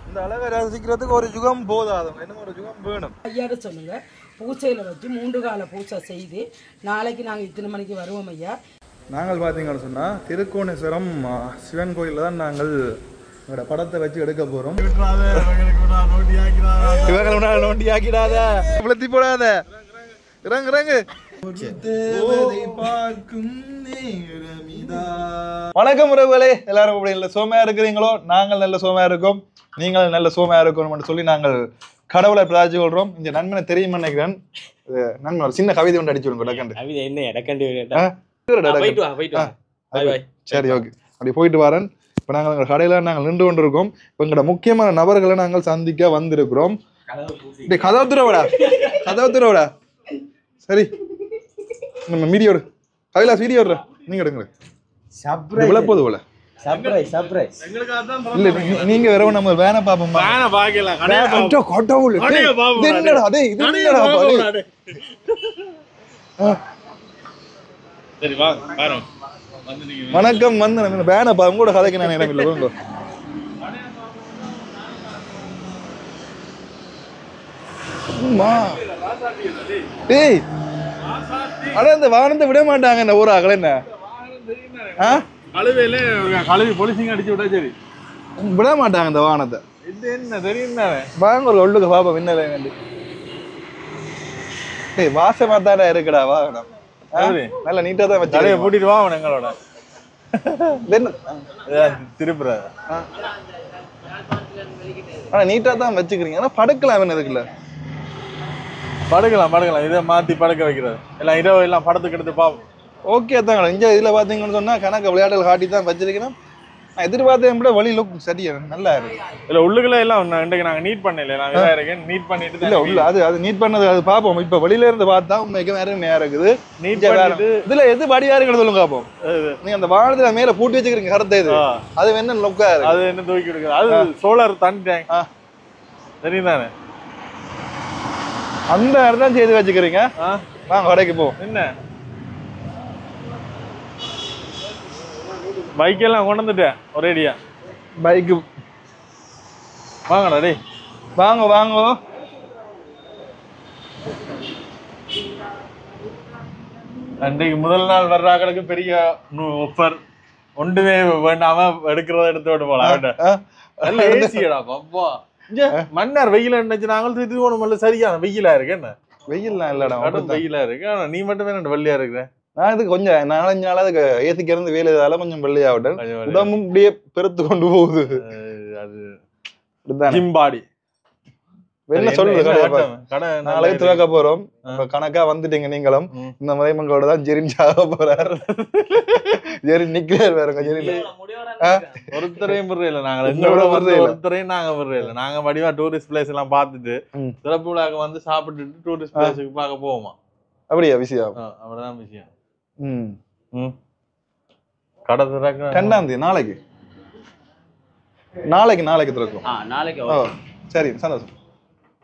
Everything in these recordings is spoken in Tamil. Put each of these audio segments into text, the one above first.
இந்த அழகை ரசிக்கிறதுக்கு ஒரு யுகம் போதாது, இன்னும் ஒரு யுகம் வேணும். ஐயாட்ட சொல்லுங்க, பூச்சையில் வச்சு 3 கால பூச்சை செய்து நாளைக்கு நாங்கள் இத்தனை மணிக்கு வருவோம் ஐயா. நாங்கள் பார்த்தீங்கன்னு சொன்னால் திருக்கோணேஸ்வரம் சிவன் கோயிலில் தான் நாங்கள் எங்களோட படத்தை வச்சு எடுக்க போகிறோம். இவங்களை நோண்டி ஆக்கிடாத, விளத்தி போடாத, இறங்கு இறங்கு. வணக்கம் உறவுகளே, எல்லாரும் அப்படி நல்ல சோமையா இருக்கிறீங்களோ? நாங்கள் நல்ல சோமையா இருக்கோம், நீங்கள் நல்ல சோமையா இருக்கணும் சொல்லி நாங்கள் கடவுளை பிரார்த்தி கொள்றோம். இந்த நண்பனை தெரியும் நினைக்கிறேன். நண்பன் ஒரு சின்ன கவிதை ஒன்று அடிச்சு விடுங்க. சரி, ஓகே, அப்படி போயிட்டு வரேன். இப்போ நாங்கள் எங்கள் கடையில் நாங்கள் நின்று கொண்டு இருக்கோம். இப்போ எங்களோட முக்கியமான நபர்களை நாங்கள் சந்திக்க வந்திருக்கிறோம். கதவுத்துறவிடா சரி, நம்ம மீடியோடு கைலாஸ் வீடியோ நீங்க எடுங்க. போது போல இல்ல, நீங்க வேற நம்ம வேனை பாப்போம். வணக்கம், வந்து வேனை பாப்போம் கூட கதைக்கு நான் நேரம் இல்லை. ஏய், ஆனா இந்த வானத்தை விட மாட்டாங்க இந்த ஊராக்கள். என்ன கழுவி பொலிசிங்க அடிச்சு விட்டா சரி, விட மாட்டாங்க இந்த வானத்தை. இது என்ன தெரியும் வாங்க ஒரு ஒள்ளுக்கு பாப்பா மின்னல வேண்டி. ஏய், வாசமா தானே இருக்குடா வாகனம், நல்ல நீட்டா தான் வச்சு கூட்டிட்டு வா எங்களோட திருப்புற. ஆனா நீட்டா தான் வச்சுக்கிறீங்க. ஆனா படுக்கலாம் இதுக்குள்ள, படுக்கலாம் இதை மாத்தி படுக்க வைக்கிறது எல்லாம் இரவு எல்லாம் படத்துக்கு எடுத்து பாப்போம். ஓகே தாங்க. இங்கே இதில் பார்த்தீங்கன்னு சொன்னால் கணக்கு விளையாடல் காட்டி தான் வச்சிருக்கிறேன். நான் எதிர்பார்த்தேன் கூட வழி லுக் சரியா நல்லா இருக்கு. இல்லை உள்ளுக்குள்ள எல்லாம் இன்றைக்கு நாங்கள் நீட் பண்ணல, நான் இதாக இருக்கேன் நீட் பண்ணிட்டு இல்லை உள்ள அது நீட் பண்ணது அது பார்ப்போம். இப்போ வெளியில இருந்து பார்த்தா உண்மைக்கு வேற நேரம் இருக்குது. நீட் பண்ணிட்டு இதில் எது வடியா இருக்குன்னு சொல்லுங்க பார்ப்போம். நீங்கள் அந்த வானத்தில் மேலே பூட்டி வச்சுக்கிறீங்க கருத்து, இது அது என்ன லுக்கா இருக்கு, அது என்ன தூக்கி கொடுக்குது, அது சோலார் தண்ணி டேங்க் தெரியும் தானே, அந்த நேரம் தான் செய்து வச்சுக்கிறீங்க. வாங்க கடைக்கு போ. என்ன பைக்கெல்லாம் கொண்டு வந்துட்டேன் ஒரேடியா. பைக்கு வாங்கடா டே, வாங்க வாங்க. அன்றைக்கு முதல் நாள் வர்றாங்களுக்கு பெரிய ஆஃபர் ஒன்றுமே வேண்டாம எடுக்கிறத எடுத்து விட்டு போலாம். நல்ல ஏசியடா பாப்பா. மன்னர் வெயில நினைச்சு நாங்கள் இது ஒண்ணும் சரியான வெயிலா இருக்கு. என்ன வெயில்லாம் இல்லடா, வெயிலா இருக்கு. ஆனா நீ மட்டுமே ரெண்டு வெள்ளையா இருக்கிற. நான் இதுக்கு கொஞ்சம் 4-5 நாளா அதுக்கு ஏசிக்கு இருந்து வேலை இதால கொஞ்சம் வெள்ளையாவிட்டேன். உடம்பும் இப்படியே பெருத்து கொண்டு போகுது. அது ஜிம்பாடி என்ன சொல்லுங்க. நாளைக்கு துவக்க போறோம். கணக்கா வந்துட்டீங்க நீங்களும். இந்த முறை உங்களோட தான் ஜெரின் சாக போறாரு. ஜெரின் நிக்கிறார் வேறங்க. ஜெரின் ஒருத்தரையும் விடுறதில்ல, நாங்க ஒருத்தரையும் நாங்க விடுறதில்ல. நாங்க வடிவா டூரிஸ்ட் பிளேஸ் எல்லாம் பார்த்துட்டு சிறப்பு விழாக்கு வந்து சாப்பிட்டுட்டு டூரிஸ்ட் பிளேஸுக்கு பார்க்க போவோமா. அப்படியா விஷயம்? அப்படிதான் விஷயம். கடை திறக்க 2ஆம் தேதி நாளைக்கு திறக்கும். சரி, சந்தோஷம்.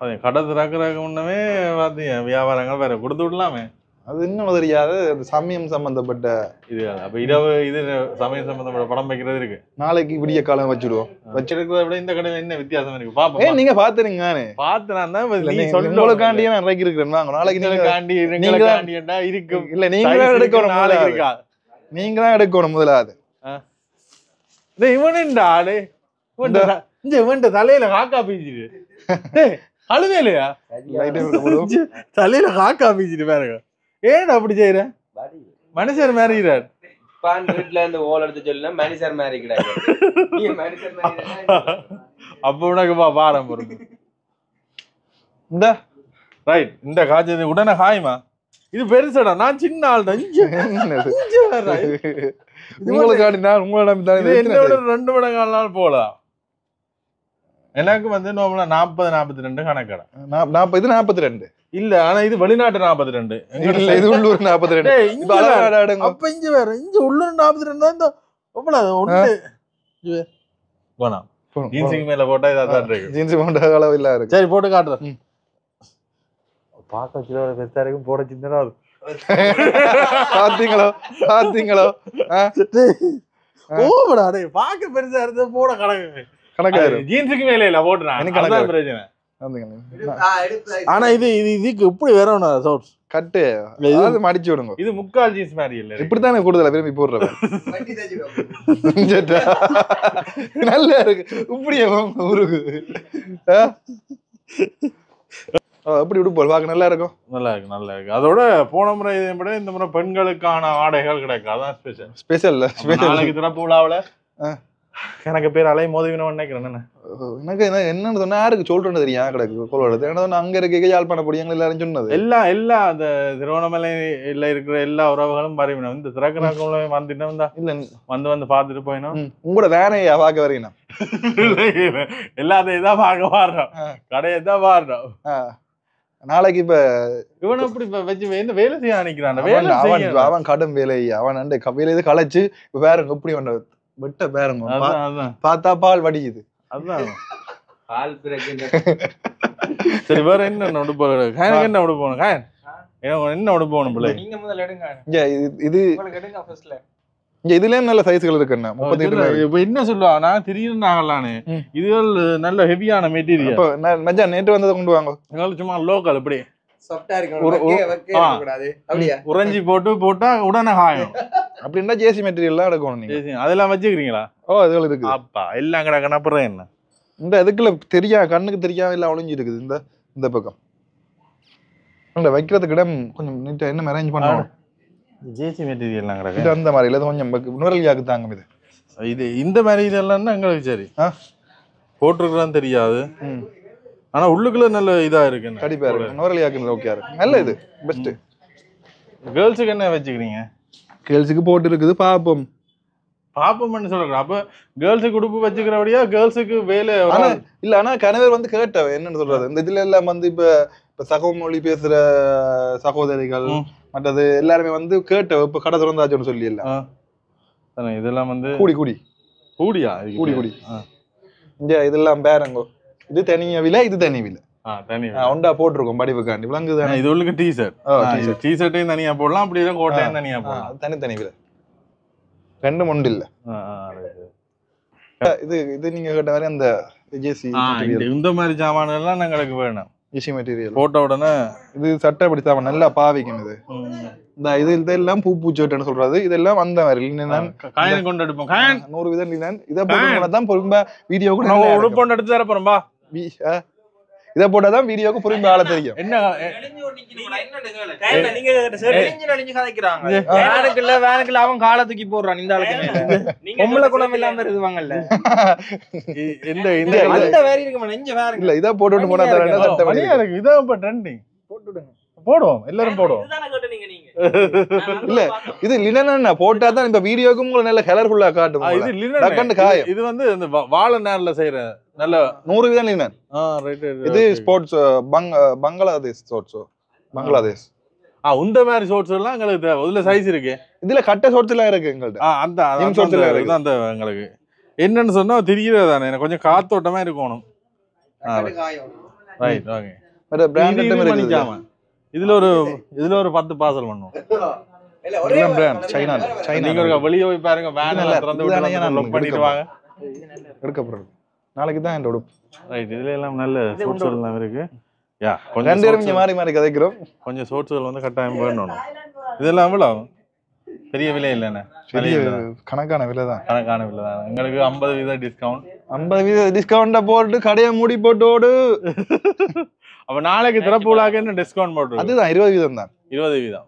அது கடை திறக்கிறதுக்கு முன்னமே பாத்தீங்க வியாபாரங்கள் வேற கொடுத்து விடலாமே. அது இன்னும் தெரியாது. சமயம் சம்பந்தப்பட்ட இது. அப்ப இரவு இது சமயம் சம்பந்தப்பட்ட படம் வைக்கிறது இருக்கு. நாளைக்கு விடிய காலம் வச்சுடுவோம். வச்சிருக்கிறத விட இந்த கடையில என்ன வித்தியாசம் இருக்கு பாப்போம். நீங்க பாத்துறீங்க. நானே பாத்துனா உங்களுக்காண்டியே நான் இறக்கி இருக்கிறேன். நாளைக்கு நீங்க இருக்கு. இல்ல நீங்க எடுக்கணும். நாளைக்கு இருக்கா, நீங்க தான் எடுக்கணும் முதலாவது. இவன்டா ஆளு இவன் தலையில காக்கா பீச்சிட்டு அழுவேலையா, தலையில காக்கா பீச்சிட்டு பாருங்க. ஏன் அப்படி செய்யற? மனுஷர் மாறிக்கிறார். அப்ப உனக்குப்பா பாரம் பொறுப்பு. இந்த ரைட், இந்த காய்ச்சல் உடனே காயுமா? இது பெருசடா, நான் சின்ன ஆள் தான். உங்களுக்காண்டி உங்களோட 2 மடங்கு நாள் போலாம். எனக்கு வந்து 40-42 கணக்கடா. 42 இல்ல, ஆனா இது வெளிநாட்டு 42. இது உள்ளூர் 42. அப்ப இங்க வேற, இங்க உள்ளூர் 42 தான். இந்த எவ்வளவு ஒண்ணு போலாம். ஜீன்ஸுக்கு மேல போட்டா இதான் இருக்கு. ஜீன்ஸ் போட்ட அளவு இல்ல இருக்கு. சரி, போட்டு காட்டுறேன். பார்க்க கிலோ பெருசா இருக்கும், போட சின்னதா இருக்கும். பாத்தீங்களோ? ஓவடா டேய், பார்க்க பெருசா இருந்து போட கணக்கு. கணக்காயிரும் ஜீன்ஸுக்கு மேல இல்ல போட்டுறான் எனக்கு அதுதான் கணக்கு. பிரச்சனை. வந்துங்க. ஆனா இதுக்கு இப்படி வரணும் சோர்ஸ். கட்டு அதாவது மடிச்சு விடுங்க. இது முக்கால் ஜீன்ஸ் மாதிரி இல்ல. இப்படித்தானே கூடுதலா விரும்பி போடுறவன். நல்லா இருக்கு. இப்படியே ஊருக்கு எப்படி விடுப்போம் பார்க்க நல்லா இருக்கும். நல்லா இருக்கு நல்லா இருக்கு. அதோட போன முறை இதை விட இந்த முறை பெண்களுக்கான ஆடைகள் கிடைக்கும். அதான் ஸ்பெஷல். ஸ்பெஷல் நாளைக்கு திறப்பு விழாவில் எனக்கு பேர் அலை மோதிவினவன் நினைக்கிறேன். எனக்கு என்னன்னு சொன்னா யாருக்கு சொல்றேன்னு தெரியும் கிடக்கு கொள்வது. ஏன்னா அங்க இருக்க யாழ்ப்பாண பொடியங்கள் எல்லாரும் சொன்னது எல்லா அந்த திருவண்ணாமலையில இருக்கிற எல்லா உறவுகளும் பரவினோம். இந்த திறக்கிறாங்க வந்துட்டோம் தான் இல்ல வந்து பார்த்துட்டு போயினோம். உங்களோட வேனையா பார்க்க வரீங்க எல்லாத்தையும் தான் பார்க்க பாடுறோம். கடையை தான் பாடுறோம். நாளைக்கு இப்ப இவன் இப்படி வச்சு என்ன வேலை செய்ய நினைக்கிறான். அவன் கடும் வேலை அவன் அண்டை வேலையை கலைச்சு இப்ப வேறங்க எப்படி ஒண்ணு வெட்ட பேருங்க பார்த்தா பால் வடிக்குது. அதுதான் சரி வேற என்ன உடுப்பு என்ன உடுப்பு போகணும் என்ன உடுப்பு போகணும் பிள்ளை நீங்க முதல்ல எடுங்க. இது எடுங்க ஃபர்ஸ்ட்ல. இதுலயும் நல்ல சைஸ்கள் இருக்குண்ணா 38. இப்ப என்ன சொல்லுவாங்கன்னா திடீர்னு நாங்களானு இதுகள் நல்ல ஹெவியான மெட்டீரியல். மச்சான் நேற்று வந்ததை கொண்டு வாங்க. எங்களுக்கு சும்மா லோக்கல் இப்படி சாஃப்ட்டா இருக்கணும். அப்படியே உறைஞ்சி போட்டா உடனே காயும். அப்படின்னா ஜேசி மெட்டீரியல்லாம் எடுக்கணும் நீங்க. அதெல்லாம் வச்சுக்கிறீங்களா? அதுகள் இருக்கு. அப்பா எல்லாம் கிடக்கணும். அப்புறம் என்ன இந்த இதுக்குள்ள கண்ணுக்கு தெரியாம எல்லாம் ஒளிஞ்சு இருக்குது. இந்த பக்கம் வைக்கிறதுக்கு இடம் கொஞ்சம் நீட்டா என்ன அரேஞ்ச் பண்ணுவோம். ஜேசி மெட்டீரியல்லாம் கிடக்கு அந்த மாதிரி இல்லை கொஞ்சம் நுரலியாக்கு தாங்க இது இந்த மாதிரி இதெல்லாம் எங்களுக்கு சரி போட்டிருக்கிறான்னு தெரியாது. ஆனா உள்ளுக்குள்ள நல்ல இதா இருக்கு. கண்டிப்பா இருக்கு. நுரலியாக்கு ஓகே இருக்கு. நல்ல இது பெஸ்ட். கேர்ள்ஸுக்கு என்ன வச்சுக்கிறீங்க? கேர்ள்ஸுக்கு போட்டு இருக்குது பாப்போம்னு சொல்றேன். அப்ப கேர்ள்ஸுக்கு உடுப்பு வச்சுக்கிறபடியா கேர்ள்ஸுக்கு வேலை இல்ல. ஆனா கணவர் வந்து கேட்டவ என்னன்னு சொல்றது இந்த இதுல எல்லாம் வந்து இப்ப சகோ மொழி பேசுற சகோதரிகள் மற்றது எல்லாருமே வந்து கேட்டவ இப்ப கடை திறந்தாச்சுன்னு சொல்லி இல்ல இதெல்லாம் வந்து கூடியா இங்க இதெல்லாம் பேரங்கோ. இது தனிய விலை இது தனி விலை ஒண்டா போட்டிருக்கோம் படிப்புக்காண்டி விளங்கு தானே. இது உள்ளுக்கு டிஷர்ட்டையும் தனியா போடலாம். அப்படி கோட்டையும் தனியா போடலாம். தனித்தனி விலை ரெண்டும் ஒன்று இல்ல. இது நீங்க கேட்ட மாதிரி அந்த ஜேசி இந்த மாதிரி சாமான் எல்லாம் எங்களுக்கு வேணும். ஜேசி மெட்டீரியல் போட்ட உடனே இது சட்டை அப்படி சாமான் நல்லா பாவிக்கும். இது இதெல்லாம் பூச்சோட்டுன்னு சொல்றது. இதெல்லாம் அந்த மாதிரி காயின் கொண்டு எடுப்போம். 100 விதம் இதை போட்டதான் பொறும்ப வீடியோ கூட உடுப்பு எடுத்து தர போறோம்பா. இதை போட்டாதான் வீடியோக்கு பொறுமை ஆள தெரியும். என்ன வேனுக்குள்ள அவன் கால தூக்கி போடுறான். இந்த ஆளுக்கு பொம்பளை குளம் இல்லாம இருக்குவாங்கல்ல. இந்த வேற இருக்கு நெஞ்ச வேற இல்ல. இதை போட்டு போனா இதான் ட்ரெண்டிங். போட்டுடுங்க போடுவோம். எல்லாரும் போடுவோம். இல்ல இது லினன் போட்டாதான் இந்த வீடியோக்கு உங்களுக்கு நல்ல கலர்ஃபுல்லா காட்டும். இது லினன் காயம். இது வந்து இந்த வாழை நேர்ல செய்யற நல்ல 100 விதம் லினன். இது ஸ்போர்ட்ஸ் பங்களாதேஷ் ஷார்ட்ஸ். பங்களாதேஷ் இந்த மாதிரி ஷார்ட்ஸ் எல்லாம் உங்களுக்கு தேவை. இதுல சைஸ் இருக்கு. இதுல கட்ட ஷார்ட்ஸ் எல்லாம் இருக்கு எங்கள்ட்ட. அந்த ஷார்ட்ஸ் எல்லாம் இருக்கு. அந்த எங்களுக்கு என்னன்னு சொன்னா தெரியறது தானே. எனக்கு கொஞ்சம் காத்தோட்டமா இருக்கணும். Right okay. வேற பிராண்ட் பண்ணிக்காம இதுல ஒரு 10 பார்சல் பண்ணுவோம். சைனா நீங்க ஒரு வெளிய போய் பாருங்க. வேன் எல்லாம் திறந்து விட்டு லாக் பண்ணிட்டு வாங்க. எடுக்க போறோம். நாளைக்கு தான் இந்த உடுப்பு. ரைட். இதுல எல்லாம் நல்ல ஷார்ட்ஸ் எல்லாம் இருக்கு. கொஞ்சம் ரெண்டு பேரும் மாறி கதைக்கிறோம். கொஞ்சம் ஷார்ட்ஸ்கள் வந்து கட்டாயம் வேணும். இதெல்லாம் எவ்வளவு பெரிய விலை இல்லைண்ணே. கணக்கான விலை தான். எங்களுக்கு 50% டிஸ்கவுண்ட். 50% டிஸ்கவுண்ட போட்டு கடையை மூடி போட்டோடு. அப்ப நாளைக்கு திறப்பு விழாக்கு என்ன டிஸ்கவுண்ட் போட்டு? அதுதான் 20% தான். 20%.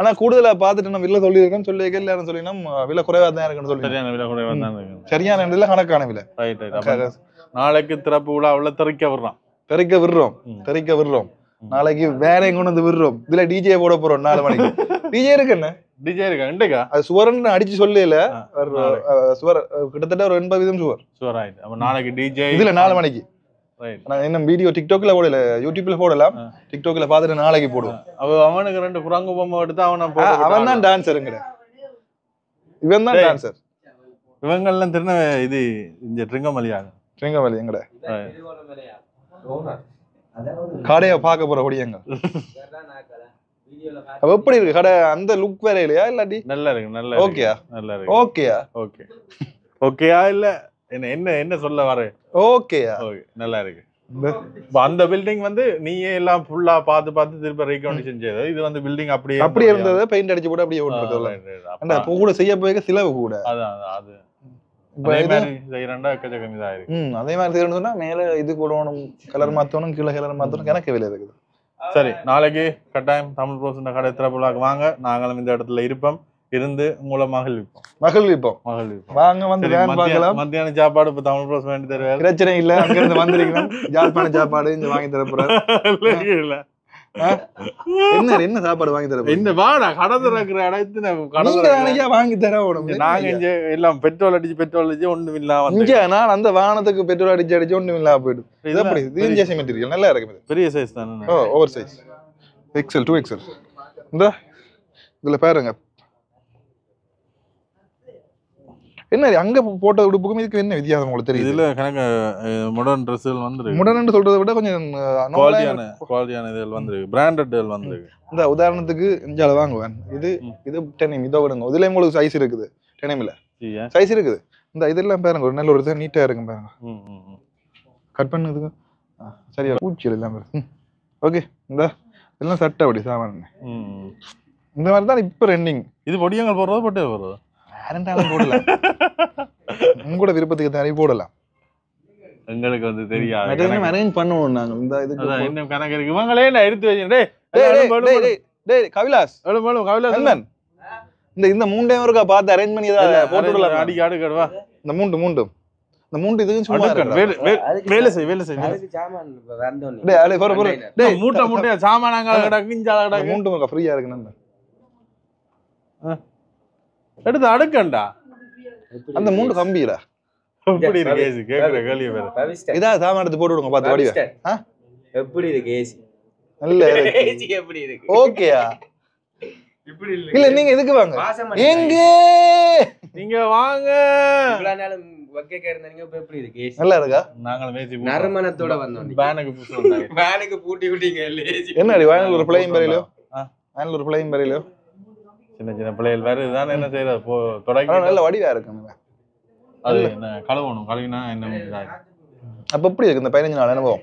ஆனா கூடுதலா பாத்துட்டு நம்ம விலை சொல்லியிருக்கோம். சொல்லி எல்லாரும் சொல்லினா விலை குறைவா தான் இருக்குன்னு சொல்லி. சரியான விலை குறைவா தான் இருக்கு. சரியான விலை கணக்கான விலை. ரைட். நாளைக்கு திறப்பு விழாவுல தெறிக்க விடுறோம். நாளைக்கு வேற எங்க கொண்டு வந்து விடுறோம். இதுல டிஜே போட போறோம் 4 மணிக்கு. டிஜே இருக்கு என்ன? டிஜே இருக்கா? இண்டேக்கா? அது சுவரன் அடிச்சு சொல்லல. சுவர் கிட்டத்தட்ட ஒரு 80% சுவர் ஆயிடுச்சு. அப்ப நாளைக்கு டிஜே இதுல 4 மணிக்கு. ரைட். நான் என்ன வீடியோ டிக்டாக்ல போடல, யூடியூப்ல போடலாம். டிக்டாக்ல பாத்துட்டு நாளைக்கு போடுவோம். அவனுக்கு 2 குரங்கு பொம்மை எடுத்து அவன் தான் டான்சருங்கற. இவன் தான் டான்சர். இவங்கெல்லாம் திருந இது இந்த ட்ரிங்கமலி எங்கட கடையை பார்க்க போற ஒடியங்க. எப்படி இருக்கு கடை? அந்த லுக் வேற இல்லையா? இல்லாட்டி நல்லா இருக்கு. நல்லா ஓகேயா? நல்லா இருக்கு. ஓகேயா? ஓகேயா இல்ல என்ன என்ன என்ன சொல்ல வர ஓகேயா நல்லா இருக்கு. அந்த பில்டிங் வந்து நீயே எல்லாம் ஃபுல்லா பார்த்து திருப்ப ரீகண்டிஷன் செய்தது. இது வந்து பில்டிங் அப்படியே இருந்தது, பெயிண்ட் அடிச்சு போட்டு அப்படியே ஓட்டு கூட செய்ய போய் சிலவு கூட. அதான் அது அதே மாதிரி செய்யறா எக்கச்சக்கம் இதாயிருக்கு. அதே மாதிரி செய்யணும்னா மேல இது போடணும், கலர் மாத்தணும், கீழே கலர் மாத்தணும், கணக்கு வேலை இருக்குது. சரி, நாளைக்கு கட்டாயம் தமிழ் ப்ரோஸ் கடை திறப்புலாக்கு வாங்க. நாங்களும் இந்த இடத்துல இருப்போம், இருந்து உங்களை மகிழ்விப்போம். வாங்க வந்து மத்தியான சாப்பாடு இப்ப தமிழ் ப்ரோஸ் வேண்டி தருவாரு. பிரச்சனை இல்ல, அங்க இருந்து வந்திருக்கணும். ஜாழ்ப்பாண சாப்பாடு இங்க வாங்கி தரப்போறாரு. என்ன சாப்பாடு வாங்கி தர? இந்த வாடா கடை திறக்கிற இடத்துல வாங்கி தர. நாங்க இங்க எல்லாம் பெட்ரோல் அடிச்சு ஒண்ணும் இல்லாம நான் அந்த வாகனத்துக்கு பெட்ரோல் அடிச்சு ஒண்ணும் இல்லாம போயிடுது. மெட்டீரியல் நல்லா இருக்கு, பெரிய சைஸ் தானே, ஓவர் சைஸ், XL 2XL. இந்த இதுல பாருங்க என்ன அங்க போட்ட உடுப்புக்கும் இதுக்கு என்ன வித்தியாசம் உங்களுக்கு தெரியும்? இதுல கணக்கு மாடர்ன் ட்ரெஸ்ஸுகள் வந்துருக்கு. மாடர்ன் சொல்றதை விட கொஞ்சம் குவாலிட்டியான இதுகள் வந்துருக்கு, பிராண்டட்கள் வந்துருக்கு. இந்த உதாரணத்துக்கு இஞ்சால வாங்குவேன், இது டெனிம், இதோ விடுங்க. இதுல உங்களுக்கு சைஸ் இருக்குது, டெனிம்ல சைஸ் இருக்குது. இந்த இதெல்லாம் பாருங்க ஒரு நல்ல ஒரு நீட்டா இருக்கும் பாருங்க. கட் பண்ணதுக்கு சரியா பூச்சி எல்லாம் பாருங்க. ஓகே, இந்த எல்லாம் சட்டை அப்படி சாமான் இந்த மாதிரி தான் இப்ப ரெண்டிங். இது பொடியங்கள் போடுறதோ பட்டே போடுறதோ போடலாம், உங்களோட விருப்பத்துக்கு தனி போடலாம். எங்களுக்கு வந்து தெரியாது, அரேஞ்ச் பண்ணுவோம் நாங்க. இந்த இதுக்கு என்ன கணக்கு இருக்கு? இவங்களே நான் எடுத்து வச்சேன். டேய் கவிலாஸ், கவிலாஸ் இந்த மூண்டையும் ஒருக்கா பார்த்து அரேஞ்ச் பண்ணி போட்டு விடலாம். அடிக்க அடுக்கடவா இந்த மூண்டு இதுக்கு சும்மா வேலை செய் மூட்டை மூட்டையா சாமானாங்க மூண்டு ஃப்ரீயா இருக்கு. எடுத்து அடுக்கண்டா அந்த மூண்டு கம்பிடா. எப்படி இருக்கு ஏசி? கேக்குற கேள்வி பேரு இதா சாமான் எடுத்து போட்டு விடுங்க பாத்து வடிவ. எப்படி இருக்கு ஏசி? நல்ல ஏசி எப்படி இருக்கு? ஓகேயா? இப்படி இல்ல நீங்க எதுக்கு வாங்க, எங்க நீங்க வாங்க. இவ்வளவு நாள் வக்கேக்க இருந்தீங்க, இப்ப எப்படி இருக்கு ஏசி? நல்லா இருக்கா? நாங்க மேசி நறுமணத்தோட வந்தோம். பேனுக்கு பூசி வந்தாங்க, பேனுக்கு பூட்டி விட்டீங்க ஏசி. என்னடி வாயில ஒரு பிளைன் பரையிலோ, வாயில ஒரு பிளைன் பரையிலோ சின்ன பிள்ளைகள் வேற இதுதான் என்ன செய்யறது போ தொடங்கி நல்ல வடிவா இருக்கு. அது என்ன கழுவணும், கழுவினா என்ன அப்ப எப்படி இருக்கு இந்த 15 நாள் அனுபவம்?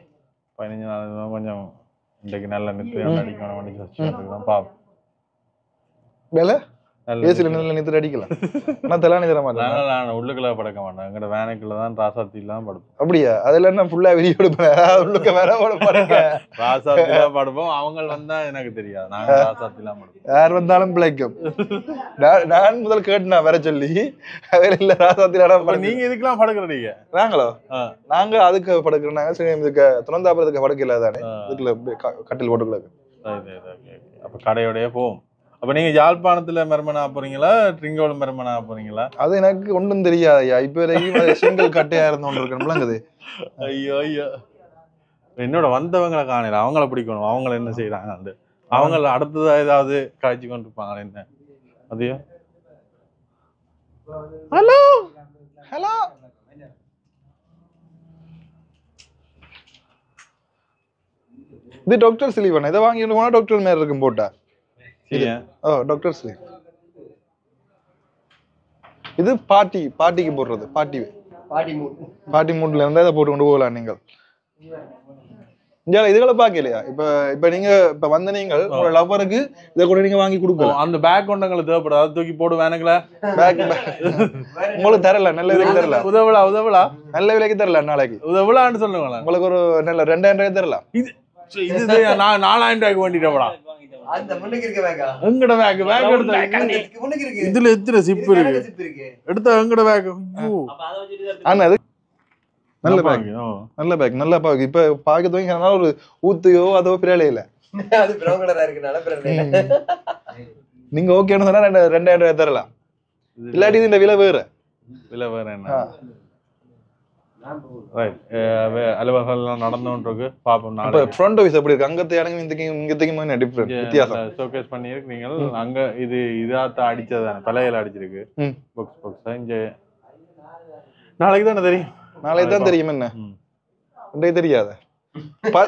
15 நாள் அனுபவம் கொஞ்சம் இன்றைக்கு நல்ல நித்து அடிக்கணும் அடிச்சு பாப்போம். வேலை ஏசில நல்ல நித்து அடிக்கலாம். நான் தெலானி தர மாட்டேன், நான் உள்ளுக்குள்ள படுக்க மாட்டேன். எங்கட வேனுக்குள்ள தான் ராசாத்தி எல்லாம் படுப்போம். அப்படியா? அதுல என்ன ஃபுல்லா வெளியே எடுப்பேன், உள்ளுக்க வேற படுக்க ராசாத்தி எல்லாம் படுப்போம். அவங்க வந்தா எனக்கு தெரியாது, நாங்க ராசாத்தி எல்லாம் படுப்போம். யார் வந்தாலும் பிழைக்கும். நான் முதல் கேட்டுனா வர சொல்லி வேற இல்ல ராசாத்தி எல்லாம். நீங்க இதுக்கெல்லாம் படுக்கிறீங்க? நாங்களோ நாங்க அதுக்கு படுக்கிறோம். நாங்க சரி இதுக்கு துறந்தாப்புறதுக்கு படுக்கல தானே, இதுக்குள்ள கட்டில் போட்டுக்குள்ள. அப்ப கடையோடய போவோம். அப்ப நீங்க யாழ்ப்பாணத்துல மெர்மனா போறீங்களா, ட்ரிங்கோல மெர்மனா போறீங்களா? அது எனக்கு ஒன்றும் தெரியாதையா. இப்ப வரைக்கும் சிங்கிள் கட்டையா இருந்தோன்னு இருக்கணும்லங்குது. ஐயோ ஐயோ, என்னோட வந்தவங்களை காணல, அவங்கள பிடிக்கணும். அவங்கள என்ன செய்யறாங்க, அவங்கள அடுத்ததா ஏதாவது காய்ச்சி கொண்டு இருப்பாங்க. என்ன அதையோ ஹலோ ஹலோ இது டாக்டர் ஸ்லீவ். இதை வாங்கி போனா டாக்டர் மேல இருக்கும் போட்டா. டாக்டர் ஸ்லீவ் இது பாட்டிக்கு போடுறது. பாட்டி மூட்ல இருந்தா இதை போட்டு கொண்டு போகலாம். நீங்கள் இதுகளை பாக்கலையா? இப்ப நீங்க இப்ப வந்த நீங்கள் உங்களோட லவ்வருக்கு இதை கூட நீங்க வாங்கி கொடுக்கலாம். அந்த பேக் கொண்டங்களுக்கு தேவைப்படாது, தூக்கி போடு வேணுங்கள. பேக் உங்களுக்கு தரல, நல்ல விலைக்கு தரல. உதவலா நல்ல விலைக்கு தரல. நாளைக்கு உதவலான்னு சொல்லுங்களேன், உங்களுக்கு ஒரு நல்ல 2000 ரூபாய் தரலாம். இது 4000 ரூபாய்க்கு வேண்டிட்டோம்டா. இதுல எத்தனை சிப் இருக்கு எடுத்த எங்கட பேக். நல்ல பேக், நல்ல பேக், நல்ல பேக். இப்ப பாக்க துவங்கினால ஒரு ஊத்தையோ அதோ பிராலே இல்ல. நீங்க ஓகேன்னு சொன்னா 2000 ரூபாய் தரலாம். இல்லாட்டி இந்த விலை வேற என்ன அலுவலகம் நடந்துருக்கு பாப்போம். ஃப்ரண்ட் ஆபீஸ் அப்படி இருக்கு, அங்கத்தை இடங்க இங்கத்தையும் டிஃபரண்ட் வித்தியாசம். ஷோகேஸ் பண்ணிருக்கு நீங்கள் அங்க. இது இதாத்த அடிச்சதானே, பழையில அடிச்சிருக்கு பாக்ஸ் பாக்ஸா. இங்க நாளைக்கு தானே தெரியும், நாளைக்கு தான் தெரியும். என்ன தெரியாத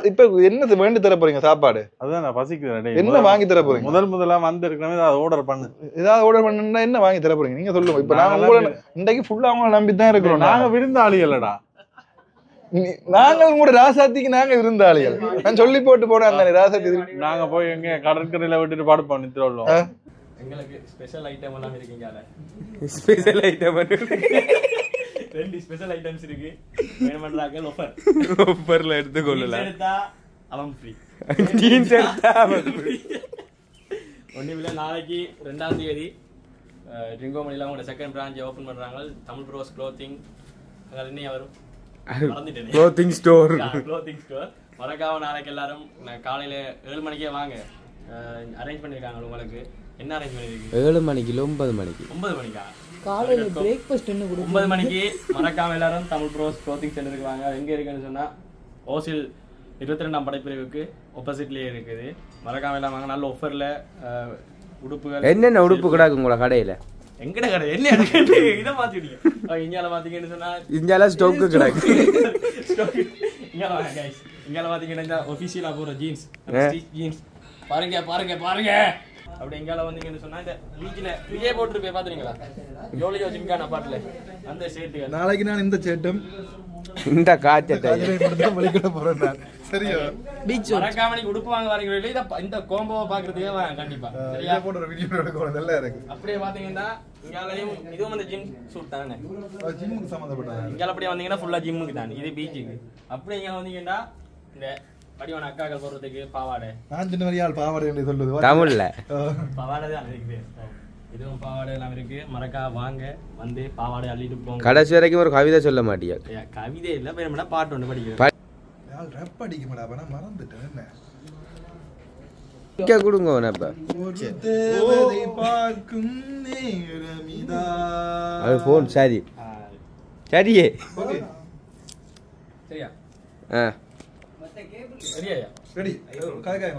இப்ப என்ன வேண்டி தர போறீங்க சாப்பாடு? அதான் நான் பசிக்கிறேன். என்ன வாங்கி தர போறீங்க? முதல்ல வந்து இருக்கவே அதை ஆர்டர் பண்ணு. ஏதாவது ஆர்டர் பண்ணா என்ன வாங்கி தர போறீங்க நீங்க சொல்லுங்க. இப்ப நாங்க உங்களை இன்னைக்கு ஃபுல்லா அவங்கள நம்பி தான் இருக்கிறோம். நாங்க விருந்தாளிகளடா. நாங்கள் கூட ராசாத்திக்கு நாங்க விருந்தாளிகள். நான் சொல்லி போட்டு போனேன் அந்த ராசாத்தி. நாங்க போய் எங்க கடற்கரையில விட்டுட்டு பாடுப்போம் நித்திரோம். எங்களுக்கு ஸ்பெஷல் ஐட்டம் எல்லாம் இருக்குங்க. ஸ்பெஷல் ஐட்டம் 2 ஸ்பெஷல் ஐட்டம்ஸ் இருக்கு. வேணுமன்றாங்க ஆஃபர்ல எடுத்துக்கொள்ளலாம். எடுத்தா அவன் ஃப்ரீ. ஜீன்ஸ் எடுத்தா அவன் ஃப்ரீ. ஒண்ணுமில்ல, நாளைக்கு 2ஆம் தேதி ட்ரிங்கோமணில அவங்களோட செகண்ட் பிரான்ச் ஓபன் பண்றாங்க. Tamil bros clothing. அங்க என்ன வரும்? மறந்துட்டேன். Clothing store. Clothing store. மறக்காம நாளைக்கு எல்லாரும் காலையில 7 மணிக்கே வாங்க. அரேஞ்ச் பண்ணிருக்காங்க உங்களுக்கு. என்ன அரேஞ்ச் பண்ணிருக்கீங்க? 7 மணிக்கு 9 மணிக்கு 9 மணிக்கா? காலையில பிரேக்ஃபாஸ்ட் என்ன கொடுக்கும்? 9 மணிக்கு மறக்காம எல்லாரும் தமிழ் ப்ரோஸ் க்ளோத்திங் சென்டருக்கு வாங்க. எங்க இருக்குன்னு சொன்னா ஓசில் 22ஆம் படைப்பிரிவுக்கு ஆப்போசிட்லயே இருக்குது. மறக்காம எல்லாம் வாங்க. நல்ல ஆஃபர்ல உடுப்புகள். என்னென்ன உடுப்பு கிடக்கு உங்களோட கடையில? எங்கட கடை என்ன இருக்கு? இத மாத்திட்டீங்க. இங்கயால பாத்தீங்கன்னு சொன்னா இஞ்சால ஸ்டாக் கிடக்கு. இங்கயால வாங்க गाइस. இங்கயால பாத்தீங்கன்னா ஆபீஷியலா போற ஜீன்ஸ், ஜீன்ஸ் பாருங்க. அப்படி எங்கால வந்தீங்கன்னு சொன்னா இந்த பீச்ல விஜய் போட்டுருப்பே பாத்துறீங்களா? ஜோலியோ ஜிம்கான பாட்டுல அந்த ஷர்ட். நாளைக்கு நான் இந்த சேட்டும் இந்த காச்சட்டை வலிக்கிட போறேன் நான். சரியா? பீச் மறக்காம நீங்க உடுப்பு வாங்க வரீங்க இல்ல இந்த கோம்போவை பாக்குறதுக்கே வாங்க கண்டிப்பா. சரியா? போடுற வீடியோ எடுக்கணும் நல்லா இருக்கு. அப்படியே பாத்தீங்கன்னா இங்காலயும் இதுவும் அந்த ஜிம் சூட் தானே. ஜிம்முக்கு சம்பந்தப்பட்டது. இங்கால அப்படியே வந்தீங்கன்னா ஃபுல்லா ஜிம்முக்கு தான். இது பீச்சுக்கு. அப்படியே இங்க வந்தீங்கன்னா இந்த படிவான அக்காக்கள் போடுறதுக்கு பாவாடை. நான் சின்ன வரையால் பாவாடை என்று சொல்லுது தமிழ்ல பாவாடை தான் இருக்குது. இதுவும் பாவாடை எல்லாம் இருக்கு. மறக்கா வாங்க, வந்து பாவாடை அள்ளிட்டு போங்க. கடைசி வரைக்கும் ஒரு கவிதை சொல்ல மாட்டியா? கவிதை இல்ல, வேணும்னா பாட்டு ஒன்று படிக்கிறேன். ரப் அடிக்க மாட்டா, நான் மறந்துட்டேன். என்ன கொடுங்க உனப்ப பார்க்கும் நேரமிதா. அது போன் சரி சரியே. சரியா? சரியா? ரெடி. காய்காய்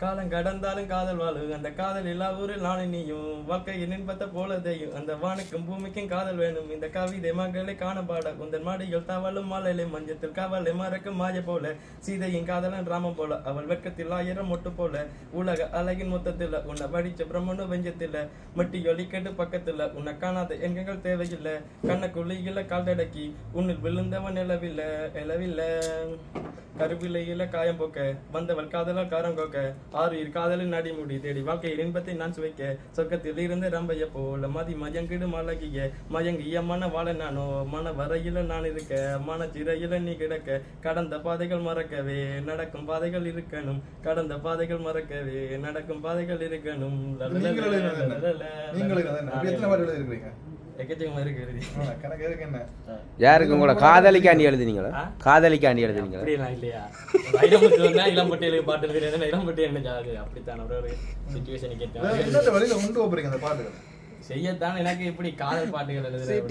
காலம் கடந்தாலும் காதல் வாழு, அந்த காதல் எல்லா ஊரில் நானும் நீயும், வாழ்க்கையின் இன்பத்தை போலதையும், அந்த வானுக்கும் பூமிக்கும் காதல் வேணும். இந்த கவிதை மகளை காணப்பாட உந்தன் மாடிகள் தவளும் மாலையிலே மஞ்சத்தில் காவலை மறக்கும் மாய போல, சீதையின் காதலன் ராமம் போல, அவள் வெட்கத்தில் 1000 மொட்டு போல, உலக அழகின் மொத்தத்தில் உன்னை படிச்ச பிரம்மனு வெஞ்சத்தில், மட்டி ஒலிக்கட்டு பக்கத்தில் உன்னை காணாத எங்கள் தேவையில்லை, கண்ணக்குள்ளியில கால்தடக்கி உன்னில் விழுந்தவன் எழவில்லை, கருவிலையில காயம் போக்க வந்தவள் காதலால் காரம் கோக்க, 6 காதலின் அடிமுடி தேடி வாழ்க்கையில் இன்பத்தை நான் சுவைக்க, சொர்க்கத்தில் இருந்து ரம்பைய போல மதி மயங்கிடு மலகிய மயங்கிய மன வாழ நானோ, மன வரையில நான் இருக்க மன சிறையில நீ கிடக்க, கடந்த பாதைகள் மறக்கவே நடக்கும் பாதைகள் இருக்கணும், கடந்த பாதைகள் மறக்கவே நடக்கும் பாதைகள் இருக்கணும். எக்கச்சக்கமா இருக்கு. யாருக்கு உங்களோட காதலிக்காண்டி எழுதுனீங்களா? காதலிக்காண்டி எழுதுனீங்களா? அப்படியெல்லாம் இல்லையா? வைரமுத்து வந்தா இளம்பட்டியலுக்கு பாட்டு எழுதுறேன். இளம்பட்டியல் என்ன ஜாது அப்படித்தான் ஒரு சிச்சுவேஷனுக்கு என்ன வழியில கொண்டு போறீங்க அந்த பாட்டுகள்? செய்யத்தான் எனக்கு இப்படி காதல் பாட்டுகள் எழுதுறேன்,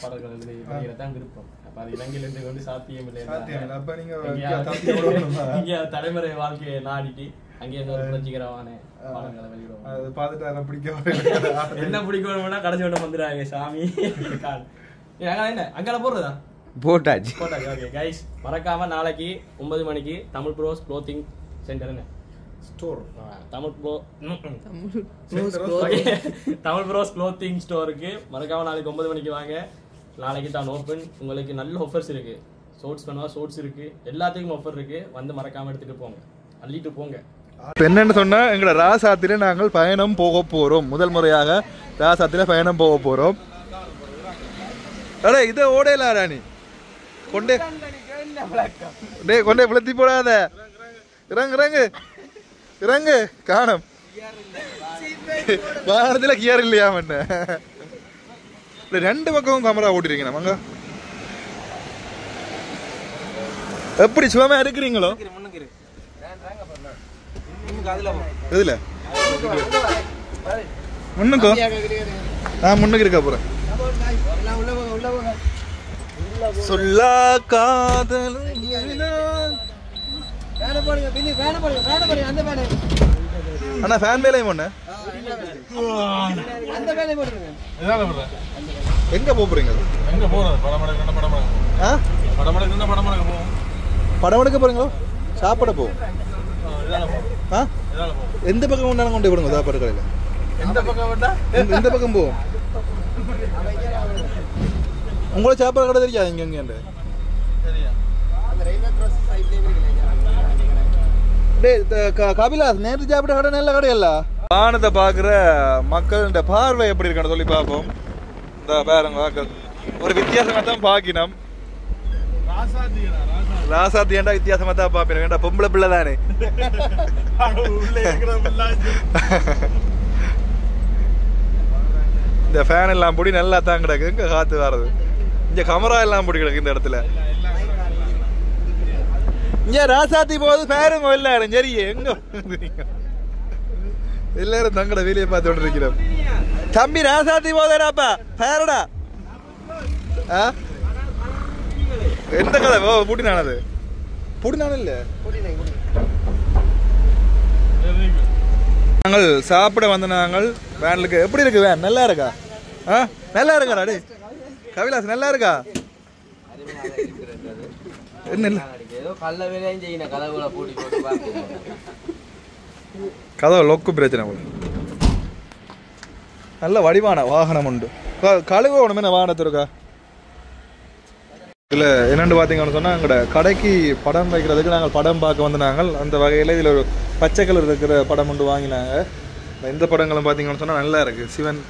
பாடல்கள் எழுதுறதான் விருப்பம். அப்ப அது இலங்கையிலிருந்து கொண்டு சாத்தியம் இல்லை. இங்க தலைமுறை வாழ்க்கையை நாடிட்டு அங்கே ஒரு புரட்சிகரமான பாடல்களை வெளியிடுவோம். என்ன பிடிக்கணும்னா கடைசி வட்டம் வந்துடுறாங்க சாமி. என்ன அங்கால போடுறதா? போட்டாச்சு. ஓகே கைஸ், மறக்காம நாளைக்கு 9 மணிக்கு Tamil bros clothing centre store, Tamil bros clothing ஸ்டோருக்கு மறக்காம நாளைக்கு 9 மணிக்கு வாங்க. நாளைக்கு தான் ஓப்பன். உங்களுக்கு நல்ல ஆஃபர்ஸ் இருக்கு. ஷோட்ஸ் பண்ணுவா ஷோட்ஸ் இருக்கு, எல்லாத்துக்கும் ஆஃபர் இருக்கு. வந்து மறக்காம எடுத்துட்டு போங்க, அள்ளிட்டு போங்க. என்னன்னு சொன்னா எங்களோட ராசாத்தில நாங்கள் பயணம் போக போறோம். முதல் முறையாக ராசாத்தில பயணம் போக போறோம். அடே இதை ஓடையில ராணி கொண்டே கொண்டே விளத்தி போடாத. இறங்கு இறங்கு இறங்கு. காணும் வாகனத்துல கியர் இல்லையா? மண்ண 2 பக்கமும் கேமரா ஓட்டிருக்கீங்க. நம்ம எப்படி சுகமா இருக்கிறீங்களோ? இதுல முன்னுக்கோ நான் முன்னுக்கு இருக்க போறேன். சொல்லா காதல் அண்ணா ஃபேன் மேலையும் ஒண்ணு. எங்க போறீங்க? எங்க போறது? படமடக்கு படமடக்கு போவோம். படம் எடுக்க போறீங்களோ சாப்பிட போவோம் ஆ எந்த பக்கம் கொண்டாலும் கொண்டு விடுங்க சாப்பாடு கடையில் எந்த பக்கம் வந்தா எந்த பக்கம் போவோம் உங்களோட சாப்பாடு கடை தெரியாது இங்கே எங்கேண்டு கபிலாஸ் நேற்று சாப்பிட்ட கடை நல்ல கடையல்ல வானத்தை பார்க்குற மக்களோட பார்வை எப்படி இருக்கான்னு சொல்லி பார்ப்போம் இந்த பாருங்க ஒரு வித்தியாசமாக தான் பார்க்கணும் ராசாத்தி ஏண்டா வித்தியாசமாக தான் பார்ப்பேன் வேண்டா பொம்பளை பிள்ளை தானே இந்த ஃபேன் எல்லாம் பொடி நல்லா தான் கிடக்கு இங்கே காற்று வர்றது இங்கே கமரா எல்லாம் பொடி கிடக்கு இந்த இடத்துல இங்கே ராசாத்தி போகுது பேருங்க எல்லாரும் சரி எங்க எல்லாரும் தங்கட வேலையை பார்த்து இருக்கிறோம் தம்பி ராசாத்தி போதாப்பா பேரடா எந்த கதை ஓ பூட்டினானது பூட்டினான இல்ல நாங்கள் சாப்பிட வந்த நாங்கள் வேனுக்கு எப்படி இருக்கு வேன் நல்லா இருக்கா நல்லா இருக்காடா டே கவிலாஸ் நல்லா இருக்கா என்ன இல்ல கதவு லொக்கு பிரச்சனை நல்ல வடிவான வாகனம் உண்டு கழுவ உடனே வாகனத்து இருக்கா இதில் என்னென்னு பார்த்தீங்கன்னு சொன்னால் எங்களோட கடைக்கு படம் வைக்கிறதுக்கு நாங்கள் படம் பார்க்க வந்து நாங்கள் அந்த வகையில் இதில் ஒரு பச்சை கலர் இருக்கிற படம் ஒன்று வாங்கினாங்க இந்த படங்களும் பார்த்தீங்கன்னு சொன்னால் நல்லா இருக்குது சிவன்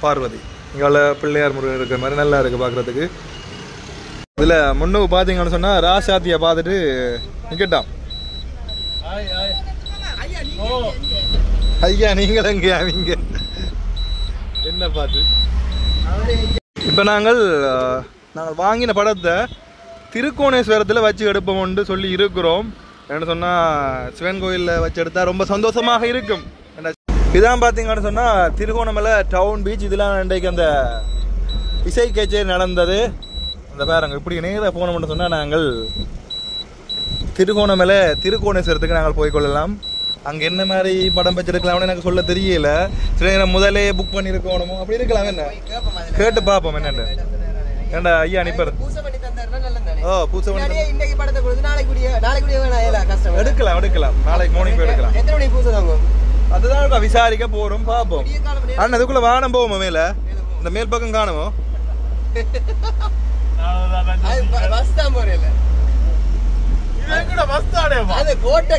பார்வதி இங்கே பிள்ளையார் முருகன் இருக்கிற மாதிரி நல்லா இருக்குது பார்க்குறதுக்கு இதில் முன்னுக்கு பார்த்தீங்கன்னு சொன்னால் ராசாத்தியை பார்த்துட்டு நிற்கட்டான் ஐயா நீங்கள் எங்கேயா அவங்க என்ன பார்த்து இப்போ நாங்கள் வாங்கின படத்தை திருக்கோணேஸ்வரத்தில் வச்சு எடுப்போம்னு சொல்லி இருக்கிறோம் என்ன சொன்னால் சிவன் கோயிலில் வச்சு எடுத்தால் ரொம்ப சந்தோஷமாக இருக்கும் இதான் பார்த்தீங்கன்னு சொன்னால் திருகோணமலை டவுன் பீச் இதெல்லாம் இன்றைக்கு அந்த இசை கச்சேரி நடந்தது அந்த பாருங்க இப்படி நேராக போனோம்னு சொன்னால் நாங்கள் திருகோணமலை திருக்கோணேஸ்வரத்துக்கு நாங்கள் போய்கொள்ளலாம் அங்கே என்ன மாதிரி படம் வச்சிருக்கலாம்னு எனக்கு சொல்ல தெரியல சரி முதலே புக் பண்ணியிருக்கோணுமோ அப்படி இருக்கலாம் என்ன கேட்டு பார்ப்போம் என்னண்டு ஏண்டா ஐயா அனுப்பர் ஓ பூசை பண்ணி எடுக்கலாம் எடுக்கலாம் நாளைக்கு மார்னிங் போய் எடுக்கலாம் அதுதான் விசாரிக்க போறோம் பார்ப்போம் அண்ணா அதுக்குள்ள வானம் போவோமா மேல இந்த மேல் பக்கம் காணுமோ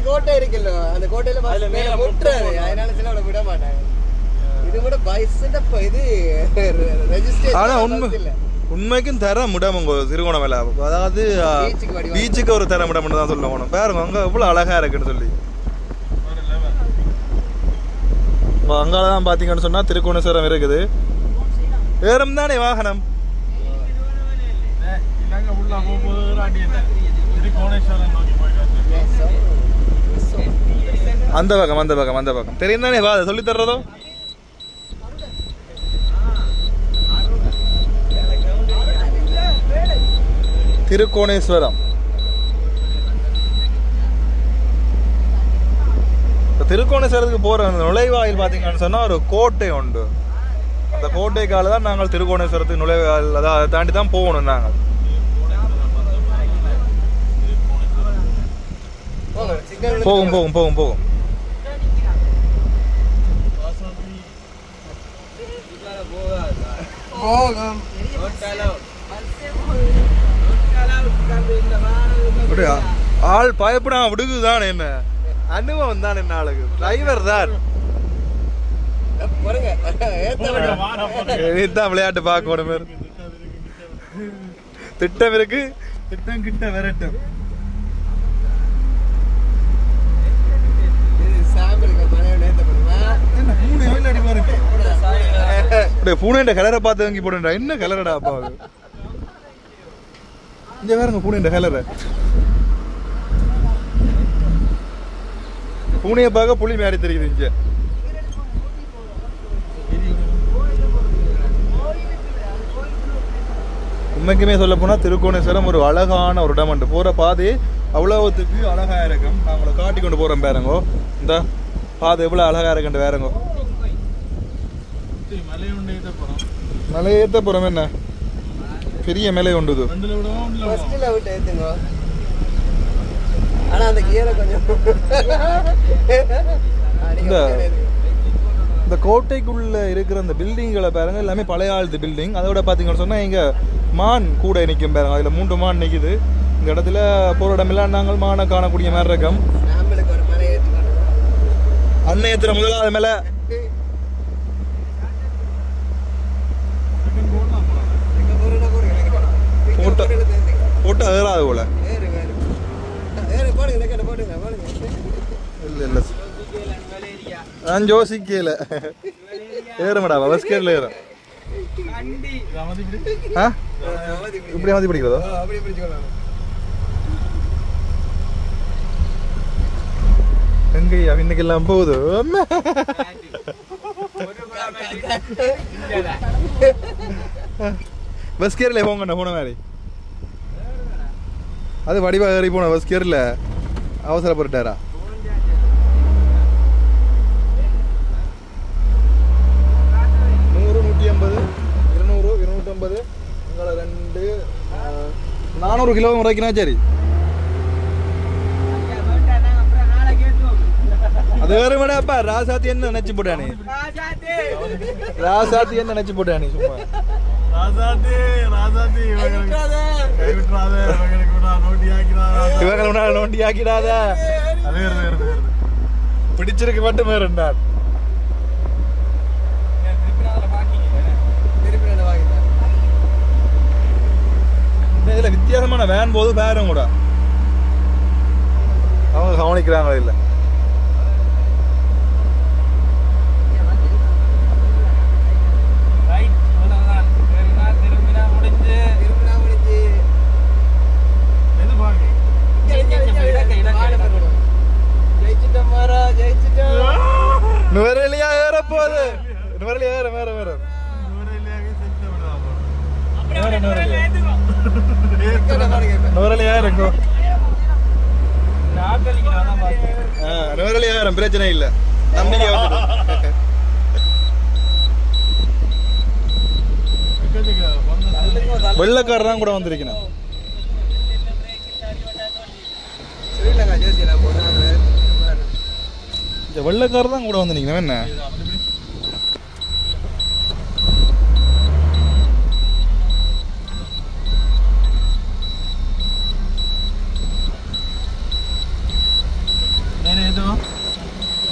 கோட்டை இருக்குல்ல அந்த கோட்டையில முட்டுறாரு அதனால சில விட மாட்டாங்க இது கூட ஆனா உண்மைக்கும் தர முடமுங்க திருகோணமலை அதாவது பீச்சுக்கு ஒரு தர முடம் தான் சொல்லணும் பாருங்க அங்க எவ்வளவு அழகா இருக்குன்னு சொல்லி அங்கதான் பாத்தீங்கன்னு சொன்னா திருக்கோணேஸ்வரம் இருக்குது ஏறம் தானே வாகனம் அந்த பக்கம் தெரியும் தானே வா சொல்லி தர்றதோ திருக்கோணேஸ்வரம் திருக்கோணேஸ்வரத்துக்கு போற நுழைவாயில் பாத்தீங்கன்னு சொன்னா ஒரு கோட்டை உண்டு அந்த கோட்டைக்கால தான் நாங்கள் திருக்கோணேஸ்வரத்துக்கு நுழைவாயில் அதை தாண்டி தான் போகணும் நாங்கள் போகும் ஆள் பயப்படா விடுக்குதான் என்ன அனுபவம் தான் என்ன ஆளுக்கு டிரைவர் தான் விளையாட்டு பார்க்கணும் திட்டம் இருக்கு திட்டம் கிட்ட விரட்டும் பூனை கலரை பார்த்து வாங்கி போடுறா என்ன கலரடா அப்பா இங்க வேறங்க பூனை கலரை பூனையை பார்க்க புலி மாதிரி தெரியுது இங்க உண்மைக்குமே சொல்ல போனா திருக்கோணேஸ்வரம் ஒரு அழகான ஒரு இடம் உண்டு போற பாதை அவ்வளவுத்துக்கு அழகா இருக்கும் நான் உங்களை காட்டி கொண்டு போறேன் பாருங்கோ இந்த பாதை எவ்வளவு அழகா இருக்குன்னு வேறங்கோ மலை ஏத்த போறோம் என்ன பெரிய மலை உண்டு ஆனா அந்த கியரை கொஞ்சம் இந்த கோட்டைக்குள்ள இருக்கிற அந்த பில்டிங்களை பாருங்க எல்லாமே பழைய ஆழ்த்து பில்டிங். அதோட பார்த்தீங்கன்னு சொன்னால் இங்கே மான் கூட நிற்கும் பாருங்க. அதில் 3 மான் நிற்குது. இந்த இடத்துல போகிற இடமெல்லாம் நாங்கள் மானை காணக்கூடிய மாதிரி இருக்கும். அன்னையத்தில் முதலாவது மேலே போட்டு ஏறாது போல. இல்லை இல்லை நான் யோசிக்கல. ஏறமாடா பஸ்கேட்ல ஏறும். இப்படி அமதி பிடிக்கிறதோ எங்கய்யா இன்னைக்கெல்லாம் போகுது. பஸ்கேர்ல போங்கண்ணா போன மாதிரி அது வடிவா ஏறி போன பஸ்கேர்ல அவசரப்பட்டாரா? 250 உங்களை 400 கிலோ முறைக்குனா சரி. அது வேற மேடாப்பா ராசாத்தி என்ன நினைச்சு போட்டானே. ராசாத்தி என்ன நினைச்சு போட்டானே சும்மா. இவங்களை நோண்டி ஆக்கிடாத. பிடிச்சிருக்கு மட்டும் வேறண்டா. இதுல வித்தியாசமான வேன் போது பேரும் கூட அவங்க கவனிக்கிறாங்களோ இல்லை. நுவரெலியா ஏற போகுது. நுவரெலியா ஏற வேற வேற நுவரெலியா இருக்கும். நுவரெலியா ஏறும் பிரச்சனை இல்லை. நம்பிக்கை வந்துடும். வெள்ளக்காரர் தான் கூட வந்திருக்கணும். வெள்ளக்காரர் தான் கூட வந்து நிக்கணும். என்ன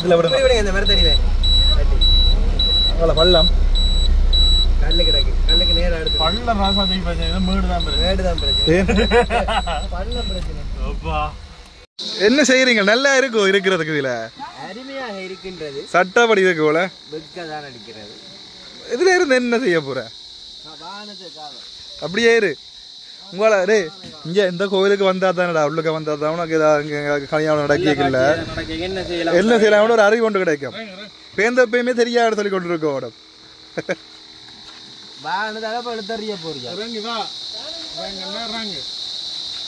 இதுல விடுங்க இந்த மரத்தடியில பள்ளம் கல்லு கிடக்கு. கல்லுக்கு நேரா எடுத்து பள்ளம் ராசாதிக்கு பிரச்சனை மேடு தான் பிரச்சனை. பள்ளம் பிரச்சனை. என்ன செய்யறீங்க? நல்லா இருக்கும் இருக்கிறதுக்கு. இதுல அருமையாக இருக்கின்றது. சட்டப்படி இருக்கு போல வெட்கதான் அடிக்கிறது. இதுல இருந்து என்ன செய்ய போற? அப்படியே இரு. உங்களா டே இங்க இந்த கோவிலுக்கு வந்தா தானடா உள்ளுக்க வந்தா தான் உனக்கு கல்யாணம் நடக்கல. என்ன செய்யலாம் ஒரு அறிவு கொண்டு கிடைக்கும். பேந்தப்பயுமே தெரியாத சொல்லி கொண்டு இருக்கோம். உடம்பு